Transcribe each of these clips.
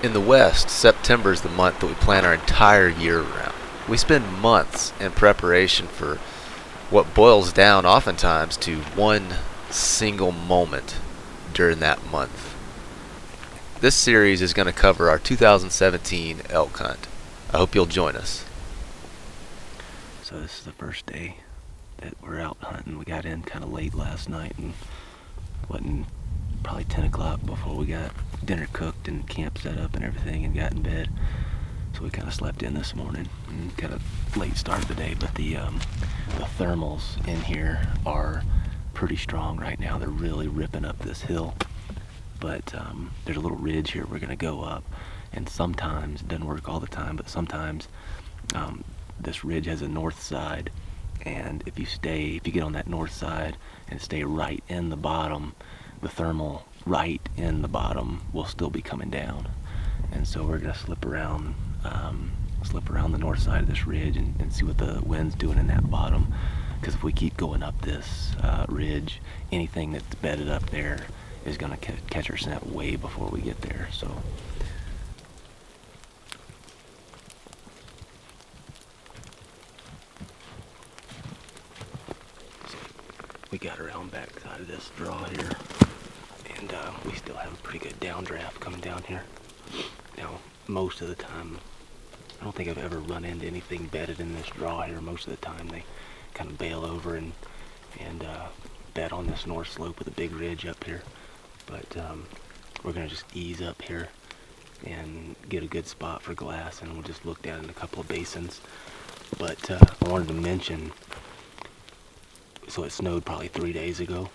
In the West, September is the month that we plan our entire year around. We spend months in preparation for what boils down oftentimes to one single moment during that month. This series is going to cover our 2017 elk hunt. I hope you'll join us. So this is the first day that we're out hunting. We got in kind of late last night and wasn't probably 10 o'clock before we got dinner cooked and camp set up and everything and got in bed. So we kind of slept in this morning and kind of late start of the day, but the thermals in here are pretty strong right now. They're really ripping up this hill, but there's a little ridge here we're gonna go up, and sometimes, it doesn't work all the time, but sometimes this ridge has a north side, and if you get on that north side and stay right in the bottom, the thermal right in the bottom will still be coming down. And so we're gonna slip around the north side of this ridge and see what the wind's doing in that bottom, because if we keep going up this ridge, anything that's bedded up there is gonna catch our scent way before we get there. So we got around back side of this draw here, and we still have a pretty good downdraft coming down here. Now, most of the time, I don't think I've ever run into anything bedded in this draw here. Most of the time, they kind of bail over and bed on this north slope with a big ridge up here. But we're gonna just ease up here and get a good spot for glass, and we'll just look down in a couple of basins. But I wanted to mention, so it snowed probably 3 days ago,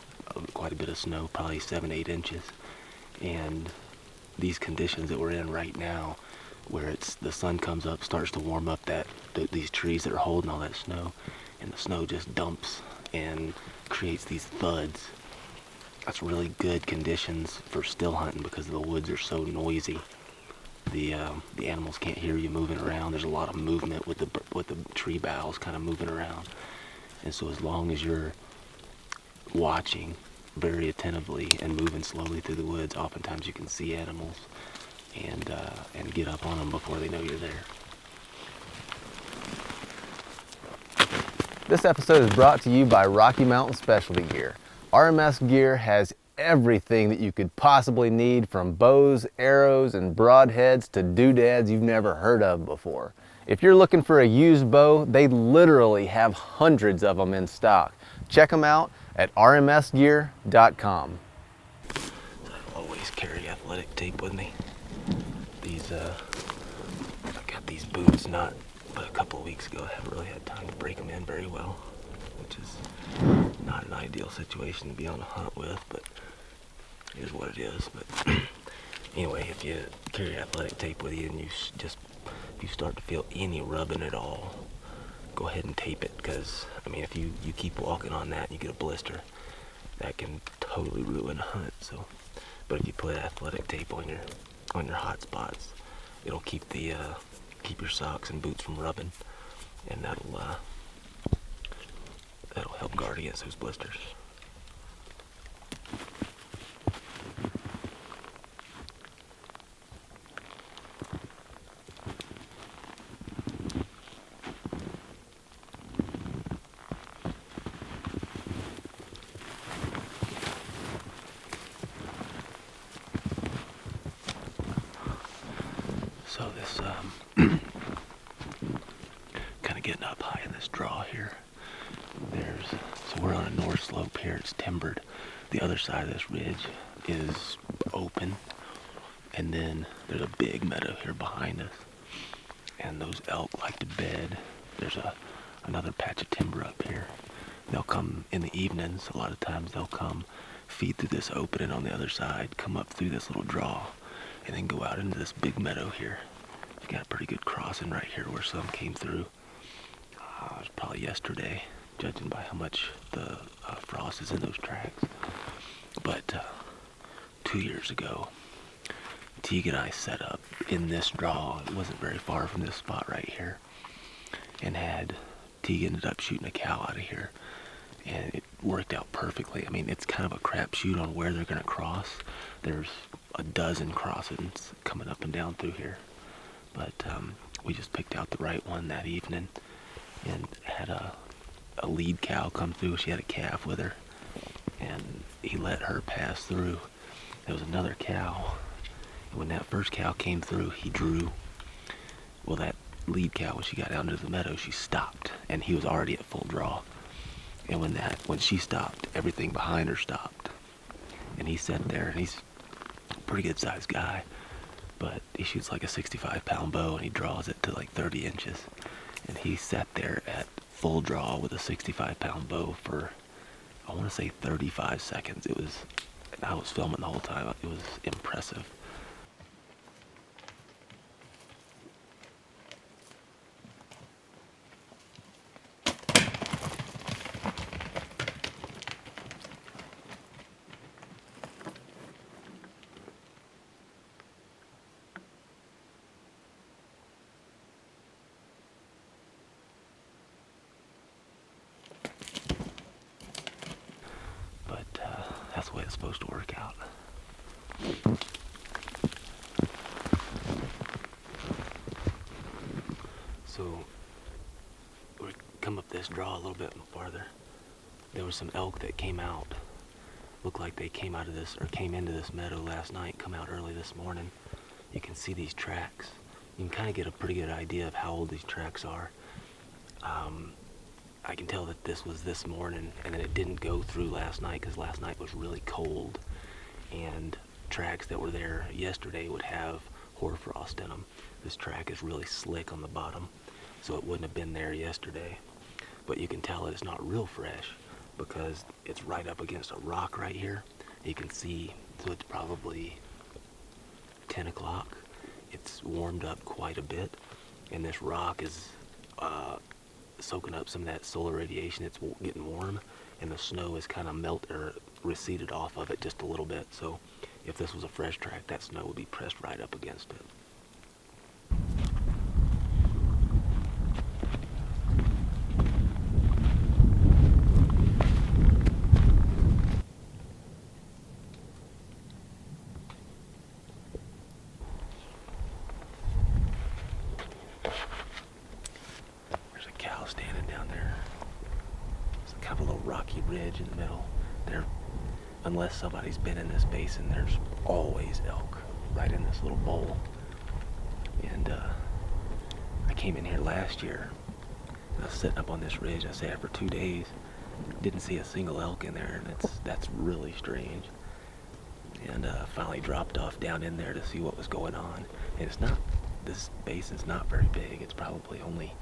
quite a bit of snow, probably 7-8 inches. And these conditions that we're in right now, where the sun comes up, starts to warm up these trees that are holding all that snow, and the snow just dumps and creates these thuds. That's really good conditions for still hunting because the woods are so noisy. The animals can't hear you moving around. There's a lot of movement with the tree boughs kind of moving around. And so as long as you're watching very attentively and moving slowly through the woods, oftentimes you can see animals and get up on them before they know you're there. This episode is brought to you by Rocky Mountain Specialty Gear. RMS Gear has everything that you could possibly need, from bows, arrows, and broadheads to doodads you've never heard of before. If you're looking for a used bow, they literally have hundreds of them in stock. Check them out at rmsgear.com. I always carry athletic tape with me. I got these boots but a couple of weeks ago. I haven't really had time to break them in very well, which is not an ideal situation to be on a hunt with, but it is what it is. But anyway, if you carry athletic tape with you and if you start to feel any rubbing at all, go ahead and tape it, because I mean, if you keep walking on that and you get a blister, that can totally ruin a hunt. So, but if you put athletic tape on your hot spots, it'll keep your socks and boots from rubbing, and that'll help guard against those blisters. So this, kind of getting up high in this draw here. So we're on a north slope here, it's timbered. The other side of this ridge is open, and then there's a big meadow here behind us. And those elk like to bed. There's another patch of timber up here. They'll come in the evenings, a lot of times they'll come feed through this opening on the other side, come up through this little draw, and then go out into this big meadow here. You got a pretty good crossing right here where some came through. It was probably yesterday, judging by how much the frost is in those tracks. But 2 years ago, Teague and I set up in this draw. It wasn't very far from this spot right here, and Teague ended up shooting a cow out of here, and it worked out perfectly. I mean, it's kind of a crapshoot on where they're going to cross. There's a dozen crossings coming up and down through here. But we just picked out the right one that evening and had a lead cow come through. She had a calf with her, and he let her pass through. There was another cow, and when that first cow came through, he drew. Well, that lead cow, when she got out into the meadow, she stopped, and he was already at full draw. And when she stopped, everything behind her stopped. And he sat there, and he's a pretty good sized guy, but he shoots like a 65-pound bow, and he draws it to like 30 inches. And he sat there at full draw with a 65-pound bow for, I want to say 35 seconds. I was filming the whole time. It was impressive. That's the way it's supposed to work out. So we come up this draw a little bit farther. There was some elk that came out. Looked like they came out of this, or came into this meadow last night, come out early this morning. You can see these tracks. You can kind of get a pretty good idea of how old these tracks are. I can tell that this was this morning, and then it didn't go through last night because last night was really cold, and tracks that were there yesterday would have hoarfrost in them. This track is really slick on the bottom, so it wouldn't have been there yesterday. But you can tell that it's not real fresh because it's right up against a rock right here. You can see, so it's probably 10 o'clock. It's warmed up quite a bit, and this rock is soaking up some of that solar radiation. It's getting warm, and the snow is kind of receded off of it just a little bit. So if this was a fresh track, that snow would be pressed right up against it. Standing down there. It's kind of a little rocky ridge in the middle. There, unless somebody's been in this basin, there's always elk right in this little bowl. And I came in here last year. And I was sitting up on this ridge. I sat for 2 days. Didn't see a single elk in there, and that's really strange. And finally dropped off down in there to see what was going on. And this basin's not very big. It's probably only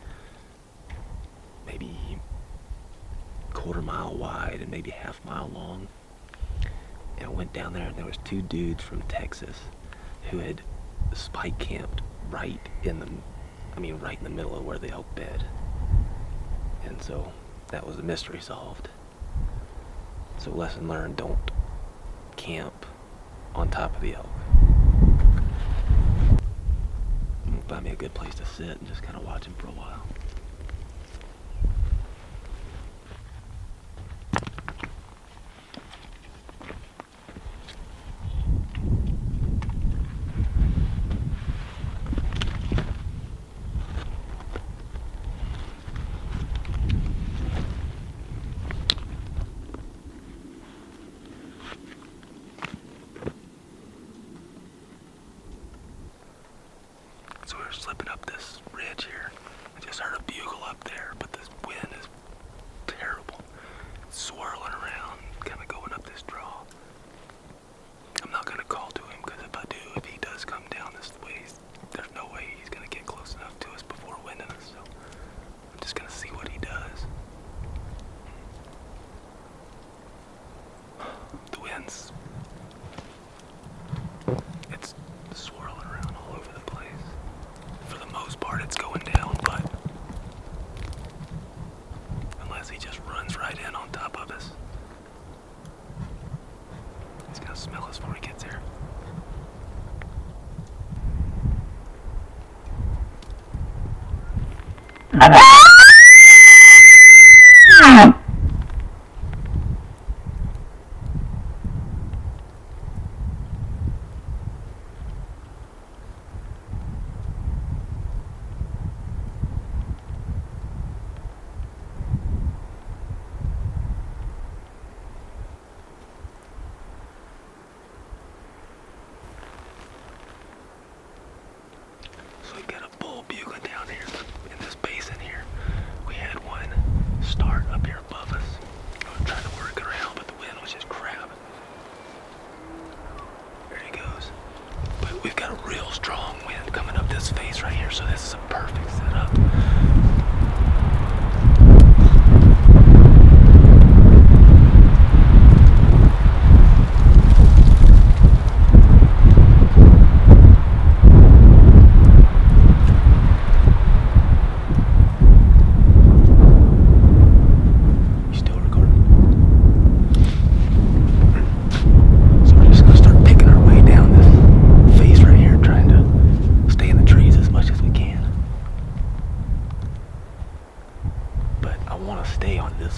maybe quarter-mile wide and maybe half-mile long. And I went down there, and there was 2 dudes from Texas who had spike camped right in the middle of where the elk bed. And so that was the mystery solved. So lesson learned: don't camp on top of the elk. Find me a good place to sit and just kind of watch him for a while. So we were slipping up this ridge here. I just heard a bugle up there, but this wind is terrible. It's swirling around, kind of going up this draw. I'm not going to call to him, because if he does come down this way, there's no way he's going to get close enough to us before winding us. So I'm just going to see what he does. The wind's... it's swirling around all over the place. For the most part, it's going down, but unless he just runs right in on top of us, he's gonna smell us before he gets here. we've got a real strong wind coming up this face right here, so this is a perfect setup.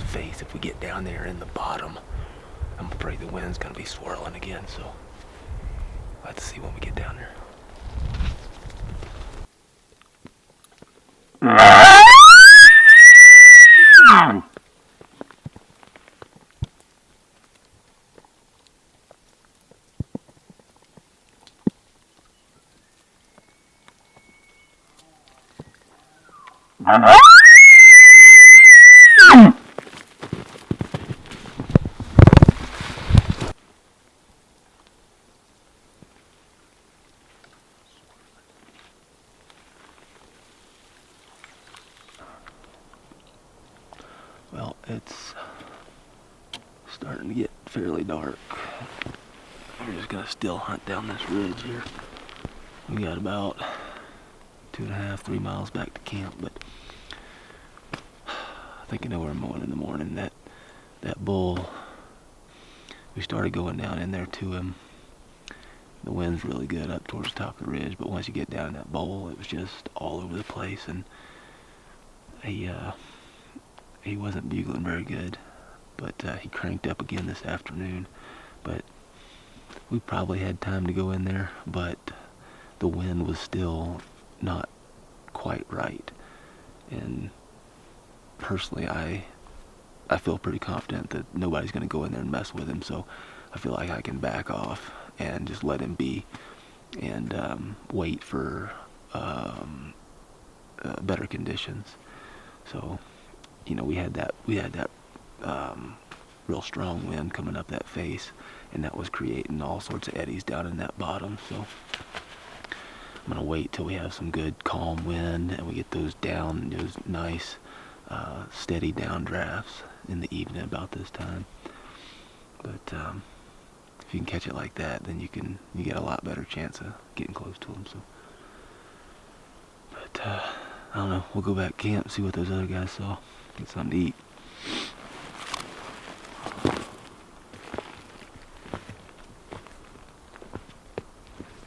Face if we get down there in the bottom. I'm afraid the wind's gonna be swirling again, so we'll have to see when we get down there. Well, it's starting to get fairly dark. We're just gonna still hunt down this ridge here. We got about 2.5, 3 miles back to camp, but I think I know where I'm going in the morning. That bull, we started going down in there to him. The wind's really good up towards the top of the ridge, but once you get down in that bowl, it was just all over the place, and he wasn't bugling very good, but he cranked up again this afternoon. But we probably had time to go in there, but the wind was still not quite right. And personally, I feel pretty confident that nobody's going to go in there and mess with him, so I feel like I can back off and just let him be and wait for better conditions. So, you know, we had that real strong wind coming up that face, and that was creating all sorts of eddies down in that bottom. So I'm gonna wait till we have some good calm wind and we get those nice steady downdrafts in the evening about this time. But if you can catch it like that, then you get a lot better chance of getting close to them. So, but I don't know. We'll go back camp, see what those other guys saw, get something to eat.